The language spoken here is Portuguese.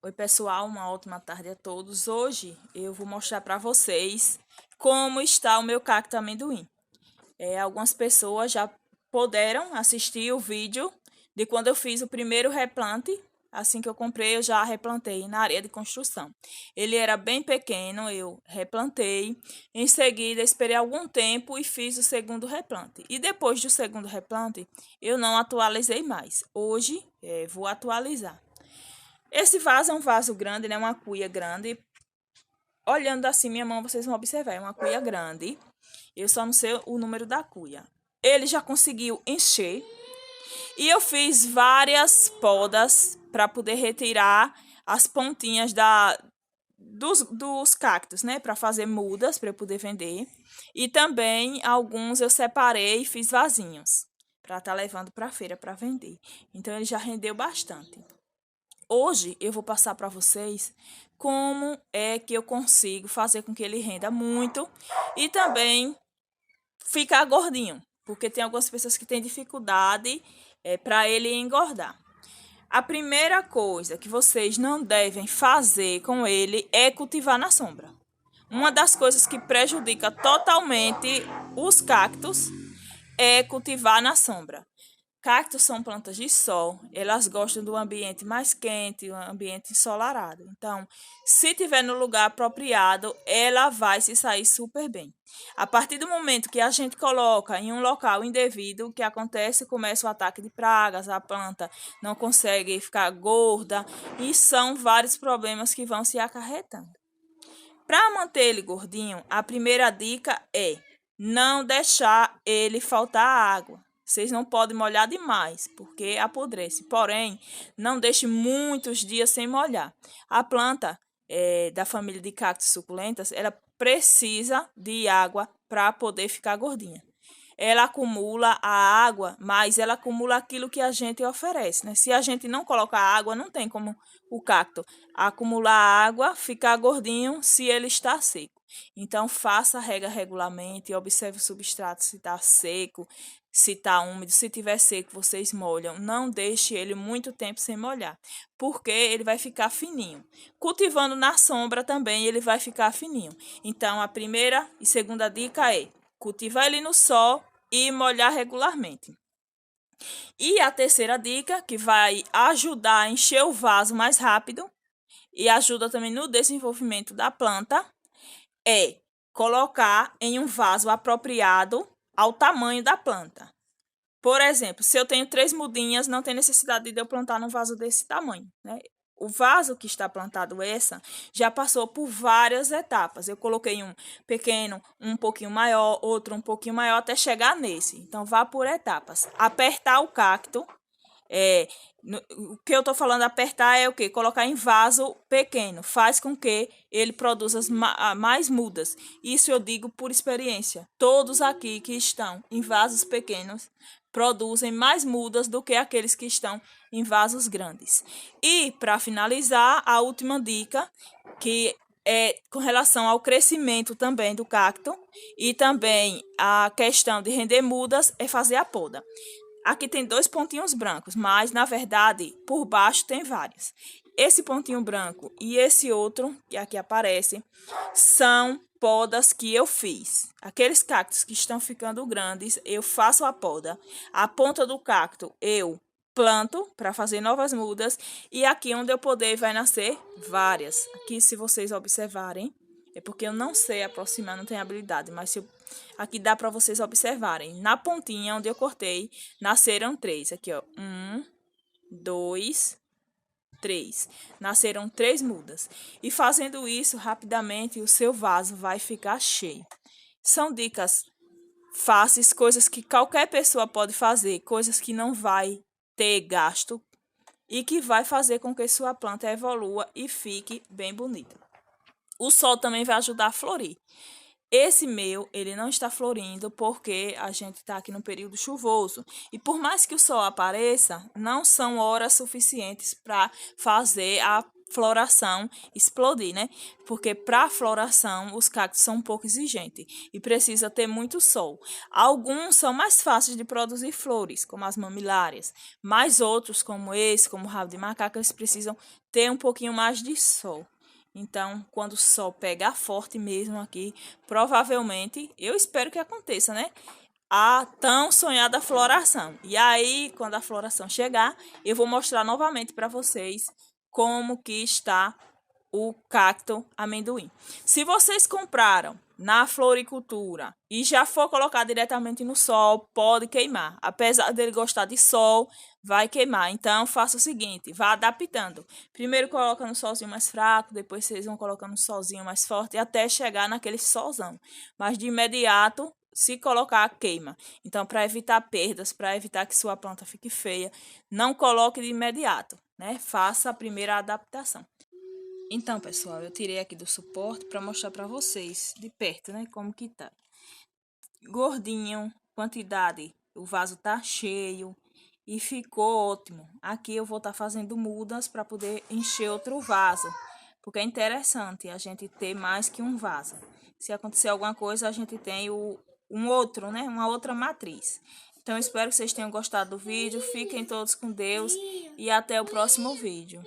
Oi pessoal, uma ótima tarde a todos. Hoje eu vou mostrar para vocês como está o meu cacto amendoim. Algumas pessoas já puderam assistir o vídeo de quando eu fiz o primeiro replante. Assim que eu comprei, eu já replantei na área de construção. Ele era bem pequeno, eu replantei. Em seguida, esperei algum tempo e fiz o segundo replante. E depois do segundo replante, eu não atualizei mais. Hoje, vou atualizar. Esse vaso é um vaso grande, né? Uma cuia grande. Olhando assim minha mão, vocês vão observar, é uma cuia grande. Eu só não sei o número da cuia. Ele já conseguiu encher. E eu fiz várias podas para poder retirar as pontinhas dos cactos, né? Para fazer mudas, para eu poder vender. E também alguns eu separei e fiz vasinhos para estar levando para a feira para vender. Então ele já rendeu bastante. Hoje eu vou passar para vocês como é que eu consigo fazer com que ele renda muito e também ficar gordinho, porque tem algumas pessoas que têm dificuldade para ele engordar. A primeira coisa que vocês não devem fazer com ele é cultivar na sombra. Uma das coisas que prejudica totalmente os cactos é cultivar na sombra. Cactos são plantas de sol, elas gostam do ambiente mais quente, um ambiente ensolarado. Então, se tiver no lugar apropriado, ela vai se sair super bem. A partir do momento que a gente coloca em um local indevido, o que acontece? Começa o ataque de pragas, a planta não consegue ficar gorda e são vários problemas que vão se acarretando. Para manter ele gordinho, a primeira dica é não deixar ele faltar água. Vocês não podem molhar demais, porque apodrece. Porém, não deixe muitos dias sem molhar. A planta da família de cactos suculentas, ela precisa de água para poder ficar gordinha. Ela acumula a água, mas ela acumula aquilo que a gente oferece, né? Se a gente não colocar água, não tem como o cacto acumular água, ficar gordinho se ele está seco. Então, faça a rega regularmente, observe o substrato se está seco, se está úmido. Se tiver seco, vocês molham. Não deixe ele muito tempo sem molhar, porque ele vai ficar fininho. Cultivando na sombra também, ele vai ficar fininho. Então, a primeira e segunda dica é cultivar ele no sol e molhar regularmente. E a terceira dica, que vai ajudar a encher o vaso mais rápido e ajuda também no desenvolvimento da planta, é colocar em um vaso apropriado ao tamanho da planta. Por exemplo, se eu tenho 3 mudinhas, não tem necessidade de eu plantar num vaso desse tamanho, né? O vaso que está plantado já passou por várias etapas. Eu coloquei um pequeno, um pouquinho maior, outro um pouquinho maior, até chegar nesse. Então, vá por etapas. Apertar o cacto. O que eu estou falando apertar é o quê? Colocar em vaso pequeno. Faz com que ele produza mais mudas. Isso eu digo por experiência. Todos aqui que estão em vasos pequenos produzem mais mudas do que aqueles que estão em vasos grandes. E, para finalizar, a última dica, que é com relação ao crescimento também do cacto e também a questão de render mudas, é fazer a poda. Aqui tem 2 pontinhos brancos, mas, na verdade, por baixo tem vários. Esse pontinho branco e esse outro, que aqui aparece, são podas que eu fiz. Aqueles cactos que estão ficando grandes, eu faço a poda. A ponta do cacto eu planto para fazer novas mudas. E aqui onde eu poder vai nascer várias. Aqui, se vocês observarem, é porque eu não sei aproximar, não tenho habilidade, mas aqui dá para vocês observarem. Na pontinha onde eu cortei, nasceram 3. Aqui, ó. 1, 2, 3. Nasceram 3 mudas. E fazendo isso rapidamente, o seu vaso vai ficar cheio. São dicas fáceis, coisas que qualquer pessoa pode fazer, coisas que não vai ter gasto e que vai fazer com que sua planta evolua e fique bem bonita. O sol também vai ajudar a florir. Esse meu, ele não está florindo porque a gente está aqui no período chuvoso. E por mais que o sol apareça, não são horas suficientes para fazer a floração explodir, né? Porque para floração os cactos são um pouco exigentes e precisa ter muito sol. Alguns são mais fáceis de produzir flores, como as mamilárias, mas outros, como esse, como o rabo de macaco, eles precisam ter um pouquinho mais de sol. Então, quando o sol pegar forte mesmo aqui, provavelmente, eu espero que aconteça, né? A tão sonhada floração. E aí, quando a floração chegar, eu vou mostrar novamente para vocês como que está o cacto amendoim. Se vocês compraram na floricultura e já for colocar diretamente no sol, pode queimar. Apesar dele gostar de sol, vai queimar. Então, faça o seguinte, vá adaptando. Primeiro coloca no solzinho mais fraco, depois vocês vão colocando no solzinho mais forte, até chegar naquele solzão. Mas de imediato, se colocar, queima. Então, para evitar perdas, para evitar que sua planta fique feia, não coloque de imediato, né? Faça a primeira adaptação. Então, pessoal, eu tirei aqui do suporte para mostrar para vocês de perto, né, como que tá. Gordinho, quantidade, o vaso tá cheio e ficou ótimo. Aqui eu vou estar fazendo mudas para poder encher outro vaso, porque é interessante a gente ter mais que um vaso. Se acontecer alguma coisa, a gente tem um outro, né, uma outra matriz. Então, eu espero que vocês tenham gostado do vídeo. Fiquem todos com Deus e até o próximo vídeo.